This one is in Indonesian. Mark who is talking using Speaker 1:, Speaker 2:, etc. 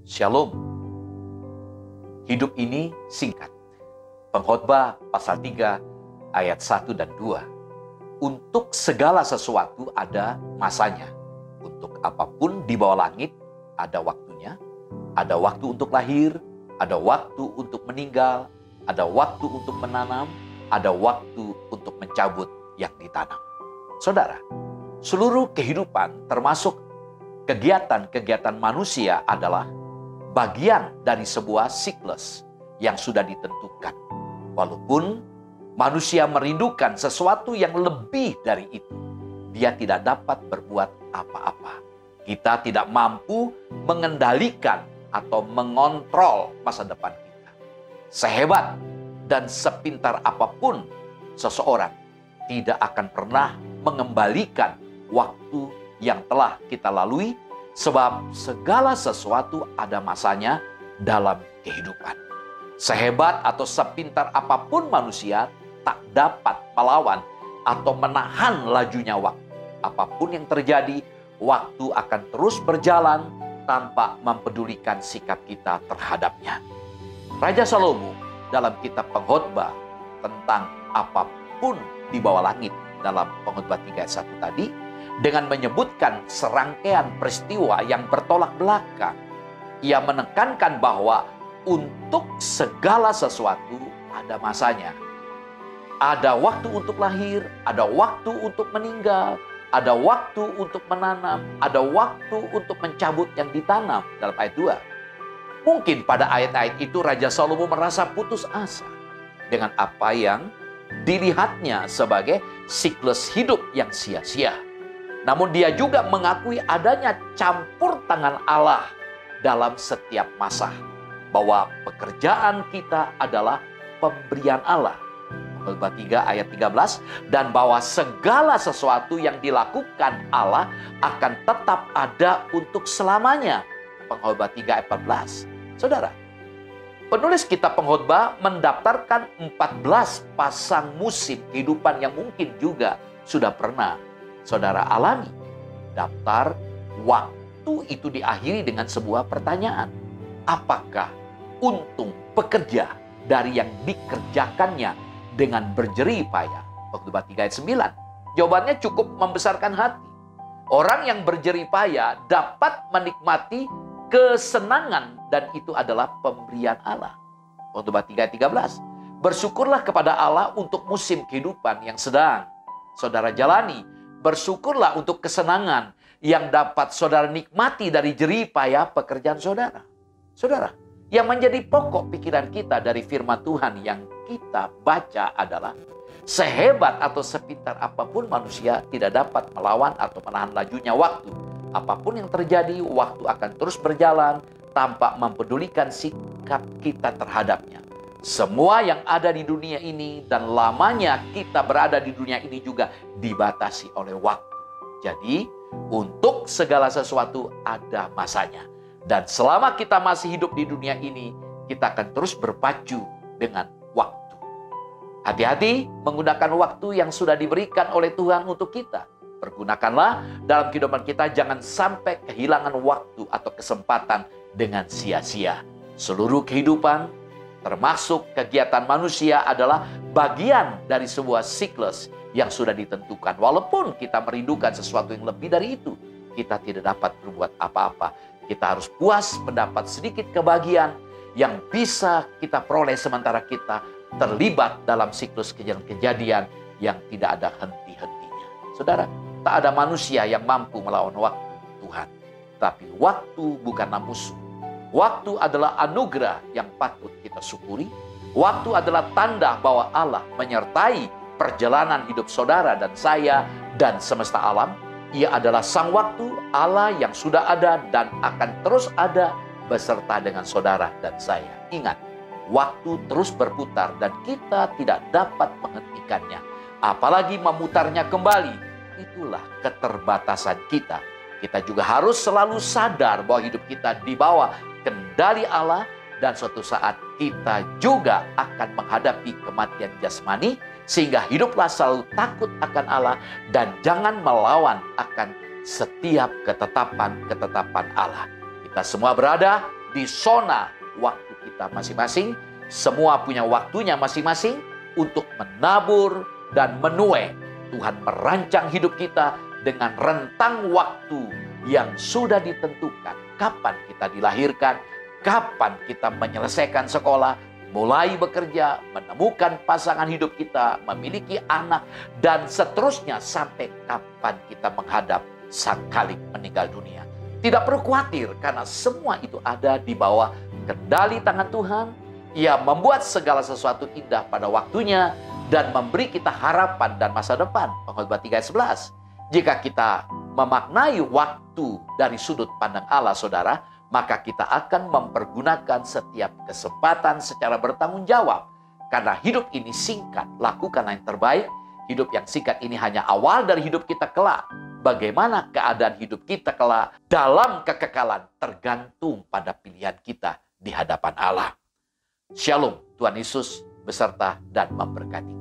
Speaker 1: Shalom. Hidup ini singkat. Pengkhotbah pasal 3 ayat 1 dan 2. Untuk segala sesuatu ada masanya. Untuk apapun di bawah langit ada waktunya. Ada waktu untuk lahir, ada waktu untuk meninggal, ada waktu untuk menanam, ada waktu untuk mencabut yang ditanam. Saudara, seluruh kehidupan termasuk kegiatan-kegiatan manusia adalah bagian dari sebuah siklus yang sudah ditentukan. Walaupun manusia merindukan sesuatu yang lebih dari itu, dia tidak dapat berbuat apa-apa. Kita tidak mampu mengendalikan atau mengontrol masa depan kita. Sehebat dan sepintar apapun seseorang tidak akan pernah mengembalikan waktu yang telah kita lalui, sebab segala sesuatu ada masanya dalam kehidupan. Sehebat atau sepintar apapun manusia tak dapat melawan atau menahan lajunya waktu. Apapun yang terjadi, waktu akan terus berjalan tanpa mempedulikan sikap kita terhadapnya. Raja Salomo dalam kitab Pengkhotbah tentang apapun di bawah langit dalam Pengkhotbah 3 ayat 1 tadi, dengan menyebutkan serangkaian peristiwa yang bertolak belakang. Ia menekankan bahwa untuk segala sesuatu ada masanya. Ada waktu untuk lahir, ada waktu untuk meninggal, ada waktu untuk menanam, ada waktu untuk mencabut yang ditanam dalam ayat 2. Mungkin pada ayat-ayat itu Raja Salomo merasa putus asa dengan apa yang dilihatnya sebagai siklus hidup yang sia-sia. Namun dia juga mengakui adanya campur tangan Allah dalam setiap masa. Bahwa pekerjaan kita adalah pemberian Allah. Pengkhotbah 3 ayat 13. Dan bahwa segala sesuatu yang dilakukan Allah akan tetap ada untuk selamanya. Pengkhotbah 3 ayat 14. Saudara, penulis kitab Pengkhotbah mendaftarkan 14 pasang musim kehidupan yang mungkin juga sudah pernah saudara alami. Daftar waktu itu diakhiri dengan sebuah pertanyaan. Apakah untung pekerja dari yang dikerjakannya dengan berjerih payah? Pengkhotbah 3 ayat 9. Jawabannya cukup membesarkan hati. Orang yang berjerih payah dapat menikmati kesenangan dan itu adalah pemberian Allah. Pengkhotbah 3 ayat 13. Bersyukurlah kepada Allah untuk musim kehidupan yang sedang saudara jalani. Bersyukurlah untuk kesenangan yang dapat saudara nikmati dari jerih payah pekerjaan saudara. Saudara, yang menjadi pokok pikiran kita dari firman Tuhan yang kita baca adalah sehebat atau sepintar apapun manusia tidak dapat melawan atau menahan lajunya waktu. Apapun yang terjadi, waktu akan terus berjalan tanpa mempedulikan sikap kita terhadapnya. Semua yang ada di dunia ini dan lamanya kita berada di dunia ini juga dibatasi oleh waktu. Jadi, untuk segala sesuatu ada masanya. Dan selama kita masih hidup di dunia ini, kita akan terus berpacu dengan waktu. Hati-hati menggunakan waktu yang sudah diberikan oleh Tuhan untuk kita. Pergunakanlah dalam kehidupan kita, jangan sampai kehilangan waktu atau kesempatan dengan sia-sia. Seluruh kehidupan termasuk kegiatan manusia adalah bagian dari sebuah siklus yang sudah ditentukan. Walaupun kita merindukan sesuatu yang lebih dari itu, kita tidak dapat berbuat apa-apa. Kita harus puas mendapat sedikit kebahagiaan yang bisa kita peroleh sementara kita terlibat dalam siklus kejadian-kejadian yang tidak ada henti-hentinya. Saudara, tak ada manusia yang mampu melawan waktu Tuhan. Tapi waktu bukanlah musuh. Waktu adalah anugerah yang patut kita syukuri. Waktu adalah tanda bahwa Allah menyertai perjalanan hidup saudara dan saya dan semesta alam. Ia adalah sang waktu, Allah yang sudah ada dan akan terus ada beserta dengan saudara dan saya. Ingat, waktu terus berputar dan kita tidak dapat menghentikannya. Apalagi memutarnya kembali. Itulah keterbatasan kita. Kita juga harus selalu sadar bahwa hidup kita di bawah kendali Allah dan suatu saat kita juga akan menghadapi kematian jasmani sehingga hiduplah selalu takut akan Allah dan jangan melawan akan setiap ketetapan-ketetapan Allah. Kita semua berada di zona waktu kita masing-masing. Semua punya waktunya masing-masing untuk menabur dan menuai. Tuhan merancang hidup kita dengan rentang waktu yang sudah ditentukan. Kapan kita dilahirkan, kapan kita menyelesaikan sekolah, mulai bekerja, menemukan pasangan hidup kita, memiliki anak, dan seterusnya sampai kapan kita menghadap sang Khalik meninggal dunia. Tidak perlu khawatir karena semua itu ada di bawah kendali tangan Tuhan. Ia membuat segala sesuatu indah pada waktunya dan memberi kita harapan dan masa depan. Pengkhotbah 3 ayat 11. Jika kita memaknai waktu dari sudut pandang Allah, saudara, maka kita akan mempergunakan setiap kesempatan secara bertanggung jawab. Karena hidup ini singkat, lakukanlah yang terbaik. Hidup yang singkat ini hanya awal dari hidup kita kelak. Bagaimana keadaan hidup kita kelak dalam kekekalan tergantung pada pilihan kita di hadapan Allah. Shalom, Tuhan Yesus beserta dan memberkati.